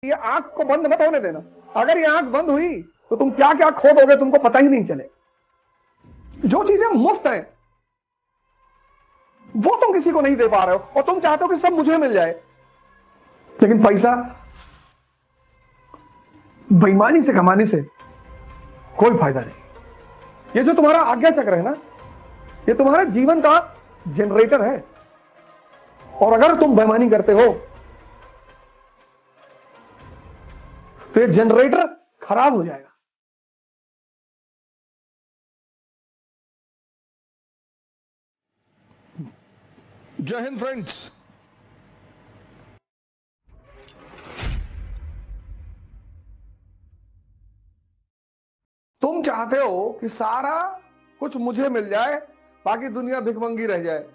ये आंख को बंद मत होने देना। अगर ये आंख बंद हुई तो तुम क्या क्या खो दोगे तुमको पता ही नहीं चले। जो चीजें मुफ्त हैं वो तुम किसी को नहीं दे पा रहे हो और तुम चाहते हो कि सब मुझे मिल जाए। लेकिन पैसा बेईमानी से कमाने से कोई फायदा नहीं। ये जो तुम्हारा आज्ञा चक्र है ना, ये तुम्हारे जीवन का जनरेटर है और अगर तुम बेईमानी करते हो तो ये जनरेटर खराब हो जाएगा। जय हिंद फ्रेंड्स। तुम चाहते हो कि सारा कुछ मुझे मिल जाए, बाकी दुनिया भिखमंगी रह जाए।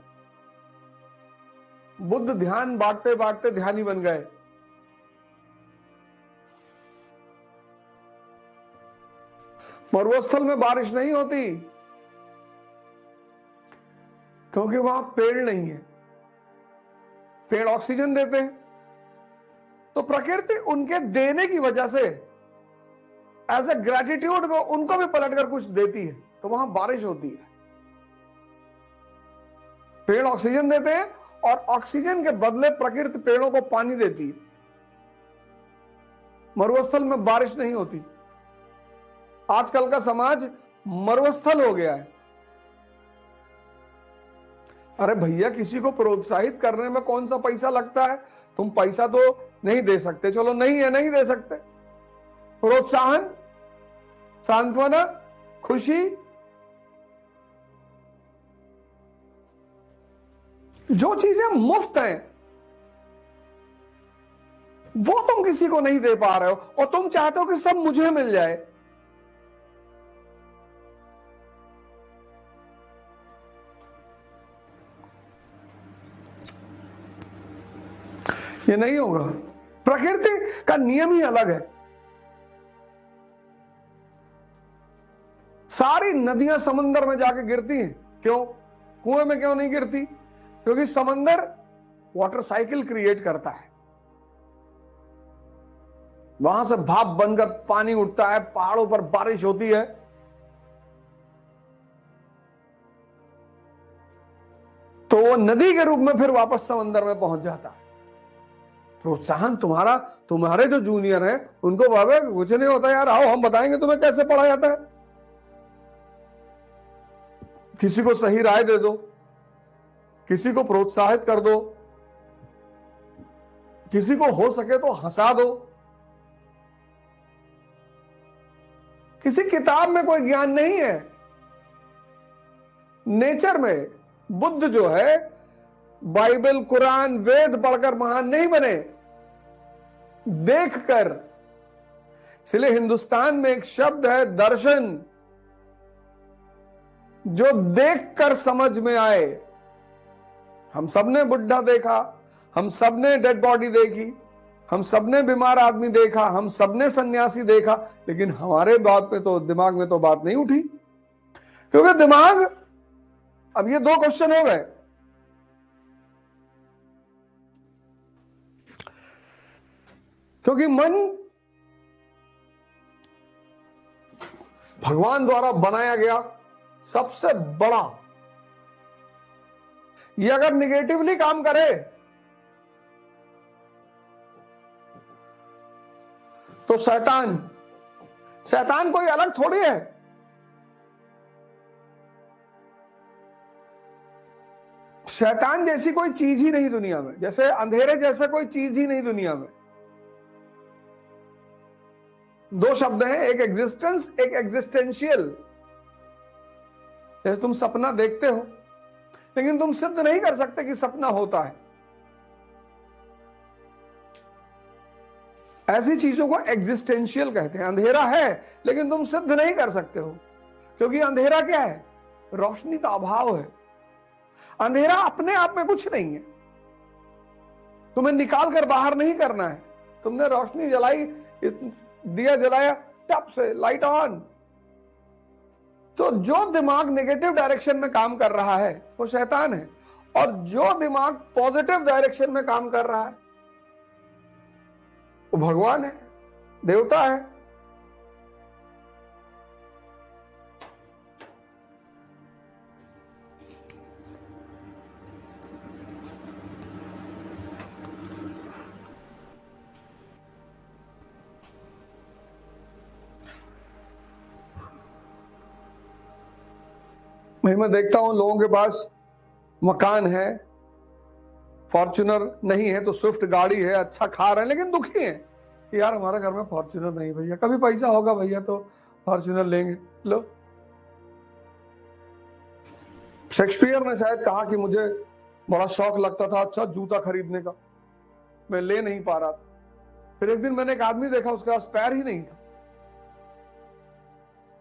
बुद्ध ध्यान बांटते बांटते ध्यानी बन गए। मरुस्थल में बारिश नहीं होती क्योंकि वहां पेड़ नहीं है। पेड़ ऑक्सीजन देते हैं, तो प्रकृति उनके देने की वजह से एज ए ग्रेटिट्यूड में उनको भी पलटकर कुछ देती है, तो वहां बारिश होती है। पेड़ ऑक्सीजन देते हैं और ऑक्सीजन के बदले प्रकृति पेड़ों को पानी देती है। मरुस्थल में बारिश नहीं होती। आजकल का समाज मरुस्थल हो गया है। अरे भैया, किसी को प्रोत्साहित करने में कौन सा पैसा लगता है? तुम पैसा तो नहीं दे सकते, चलो नहीं है, नहीं दे सकते। प्रोत्साहन, सांत्वना, खुशी, जो चीजें मुफ्त हैं वो तुम किसी को नहीं दे पा रहे हो और तुम चाहते हो कि सब मुझे मिल जाए। ये नहीं होगा। प्रकृति का नियम ही अलग है। सारी नदियां समंदर में जाके गिरती हैं, क्यों? कुएं में क्यों नहीं गिरती? क्योंकि समंदर वाटर साइकिल क्रिएट करता है। वहां से भाप बनकर पानी उठता है, पहाड़ों पर बारिश होती है। तो वो नदी के रूप में फिर वापस समंदर में पहुंच जाता है। प्रोत्साहन तुम्हारा, तुम्हारे जो जूनियर हैं उनको भावे कुछ नहीं होता यार, आओ हम बताएंगे तुम्हें कैसे पढ़ा जाता है। किसी को सही राय दे दो, किसी को प्रोत्साहित कर दो, किसी को हो सके तो हंसा दो। किसी किताब में कोई ज्ञान नहीं है। नेचर में बुद्ध जो है बाइबल, कुरान, वेद पढ़कर महान नहीं बने, देखकर। इसलिए हिंदुस्तान में एक शब्द है दर्शन, जो देखकर समझ में आए। हम सबने बुढ़ा देखा, हम सबने डेड बॉडी देखी, हम सबने बीमार आदमी देखा, हम सबने सन्यासी देखा, लेकिन हमारे बात पे तो, दिमाग में तो बात नहीं उठी। क्योंकि दिमाग, अब ये दो क्वेश्चन हो गए। क्योंकि मन भगवान द्वारा बनाया गया सबसे बड़ा, ये अगर निगेटिवली काम करे तो शैतान, शैतान कोई अलग थोड़ी है। शैतान जैसी कोई चीज ही नहीं दुनिया में, जैसे अंधेरे जैसा कोई चीज ही नहीं दुनिया में। दो शब्द हैं, एक एग्जिस्टेंस, एक एग्जिस्टेंशियल। जैसे तुम सपना देखते हो लेकिन तुम सिद्ध नहीं कर सकते कि सपना होता है। ऐसी चीजों को एग्जिस्टेंशियल कहते हैं। अंधेरा है लेकिन तुम सिद्ध नहीं कर सकते हो, क्योंकि अंधेरा क्या है? रोशनी का अभाव है। अंधेरा अपने आप में कुछ नहीं है, तुम्हें निकाल कर बाहर नहीं करना है। तुमने रोशनी जलाई, दिया जलाया, टप से लाइट ऑन। तो जो दिमाग नेगेटिव डायरेक्शन में काम कर रहा है वो शैतान है, और जो दिमाग पॉजिटिव डायरेक्शन में काम कर रहा है वो भगवान है, देवता है। मैं देखता हूं लोगों के पास मकान है, फॉर्च्यूनर नहीं है तो स्विफ्ट गाड़ी है, अच्छा खा रहे हैं, लेकिन दुखी हैं कि यार हमारे घर में फॉर्च्यूनर नहीं भैया, कभी पैसा होगा भैया तो फॉर्च्यूनर लेंगे। लो, शेक्सपियर ने शायद कहा कि मुझे बड़ा शौक लगता था अच्छा जूता खरीदने का, मैं ले नहीं पा रहा था। फिर एक दिन मैंने एक आदमी देखा, उसके पास पैर ही नहीं था,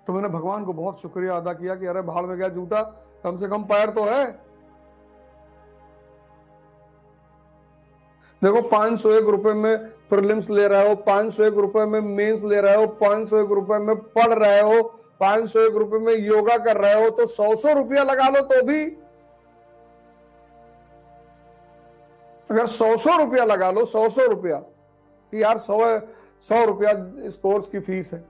तो मैंने भगवान को बहुत शुक्रिया अदा किया कि अरे भाड़ में गया जूता, कम से कम पैर तो है। देखो 501 रुपए में प्रीलिम्स ले रहे हो, 501 रुपए में मेंस ले रहे हो, 501 रुपए में पढ़ रहे हो, 501 रुपए में योगा कर रहे हो, तो 100 रुपया लगा लो तो भी, अगर 100 रुपया लगा लो, 100 रुपया कि यार 100 रुपया इस कोर्स की फीस है।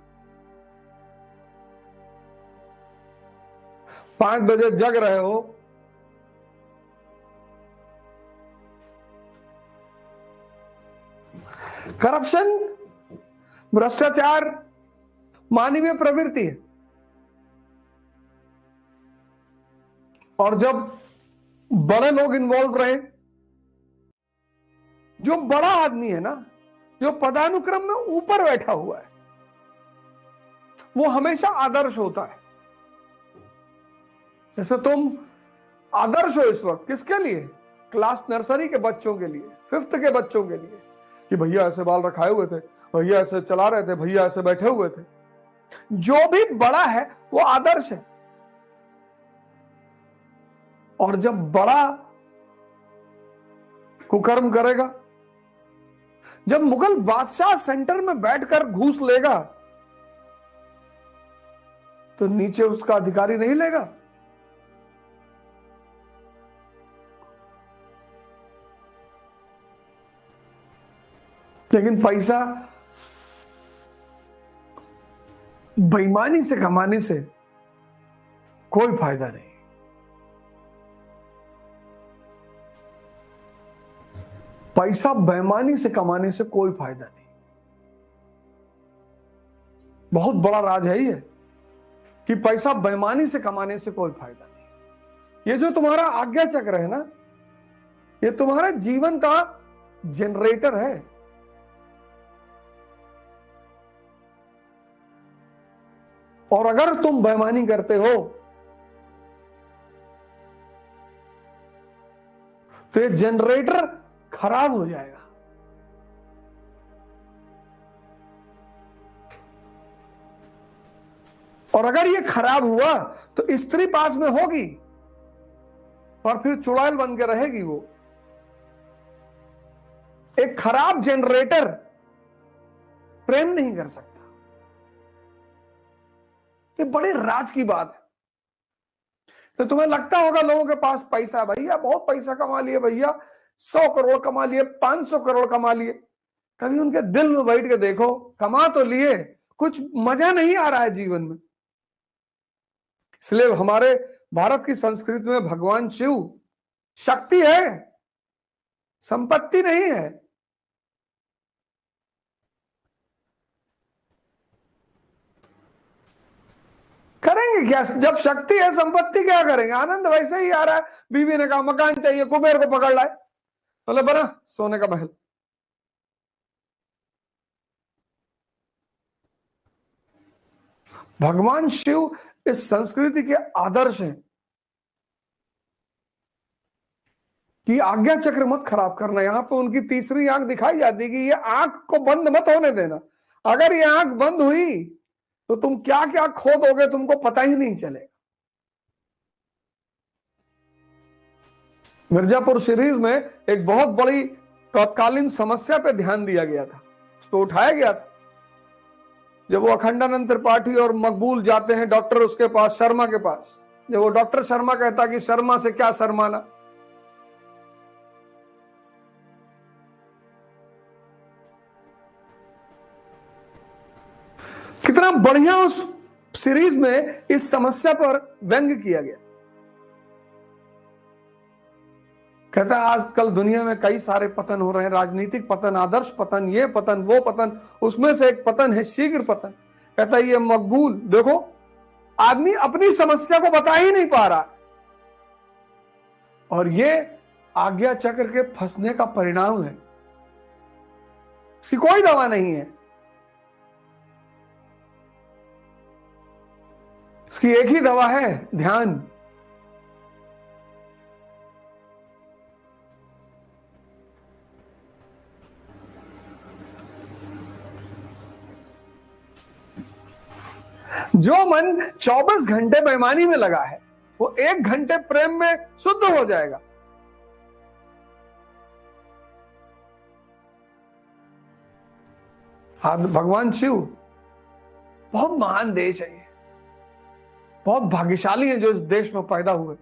5 बजे जग रहे हो, करप्शन, भ्रष्टाचार मानवीय प्रवृत्ति है, और जब बड़े लोग इन्वॉल्व रहे, जो बड़ा आदमी है ना, जो पदानुक्रम में ऊपर बैठा हुआ है, वो हमेशा आदर्श होता है। जैसे तुम आदर्श हो इस वक्त किसके लिए? क्लास नर्सरी के बच्चों के लिए, 5th के बच्चों के लिए, कि भैया ऐसे बाल रखाए हुए थे, भैया ऐसे चला रहे थे, भैया ऐसे बैठे हुए थे। जो भी बड़ा है वो आदर्श है। और जब बड़ा कुकर्म करेगा, जब मुगल बादशाह सेंटर में बैठकर घूस लेगा, तो नीचे उसका अधिकारी नहीं लेगा। लेकिन पैसा बेईमानी से कमाने से कोई फायदा नहीं। पैसा बेईमानी से कमाने से कोई फायदा नहीं। बहुत बड़ा राज है ये कि पैसा बेईमानी से कमाने से कोई फायदा नहीं। ये जो तुम्हारा आज्ञा चक्र है ना, ये तुम्हारे जीवन का जनरेटर है। और अगर तुम बेईमानी करते हो तो ये जनरेटर खराब हो जाएगा। और अगर ये खराब हुआ तो स्त्री पास में होगी और फिर चुड़ैल बन के रहेगी। वो एक खराब जनरेटर प्रेम नहीं कर सकता। ये बड़े राज की बात है। तो तुम्हें लगता होगा लोगों के पास पैसा, भैया बहुत पैसा कमा लिए, भैया 100 करोड़ कमा लिए, 500 करोड़ कमा लिए। कभी उनके दिल में बैठ के देखो, कमा तो लिए, कुछ मजा नहीं आ रहा है जीवन में। इसलिए हमारे भारत की संस्कृति में भगवान शिव शक्ति है, संपत्ति नहीं है। करेंगे क्या जब शक्ति है? संपत्ति क्या करेंगे? आनंद वैसे ही आ रहा है। बीवी ने कहा मकान चाहिए, कुबेर को पकड़ लाए, बोले बना सोने का महल। भगवान शिव इस संस्कृति के आदर्श हैं कि आज्ञा चक्र मत खराब करना। यहां पे उनकी तीसरी आंख दिखाई जाती है कि ये आंख को बंद मत होने देना। अगर ये आंख बंद हुई तो तुम क्या क्या खो दोगे, तुमको पता ही नहीं चलेगा। मिर्जापुर सीरीज में एक बहुत बड़ी तत्कालीन समस्या पे ध्यान दिया गया था, उसको उठाया गया था। जब वो अखंडानंद त्रिपाठी और मकबूल जाते हैं डॉक्टर उसके पास, शर्मा के पास, जब वो डॉक्टर शर्मा कहता कि शर्मा से क्या शर्माना, कितना बढ़िया उस सीरीज में इस समस्या पर व्यंग्य किया गया। कहता है आजकल दुनिया में कई सारे पतन हो रहे हैं, राजनीतिक पतन, आदर्श पतन, ये पतन, वो पतन, उसमें से एक पतन है शीघ्र पतन। कहता है ये मकबूल, देखो आदमी अपनी समस्या को बता ही नहीं पा रहा, और ये आज्ञा चक्र के फंसने का परिणाम है। इसकी कोई दवा नहीं है, इसकी एक ही दवा है, ध्यान। जो मन 24 घंटे बेईमानी में लगा है वो 1 घंटे प्रेम में शुद्ध हो जाएगा। भगवान शिव बहुत महान देश है, ये बहुत भाग्यशाली है जो इस देश में पैदा हुए।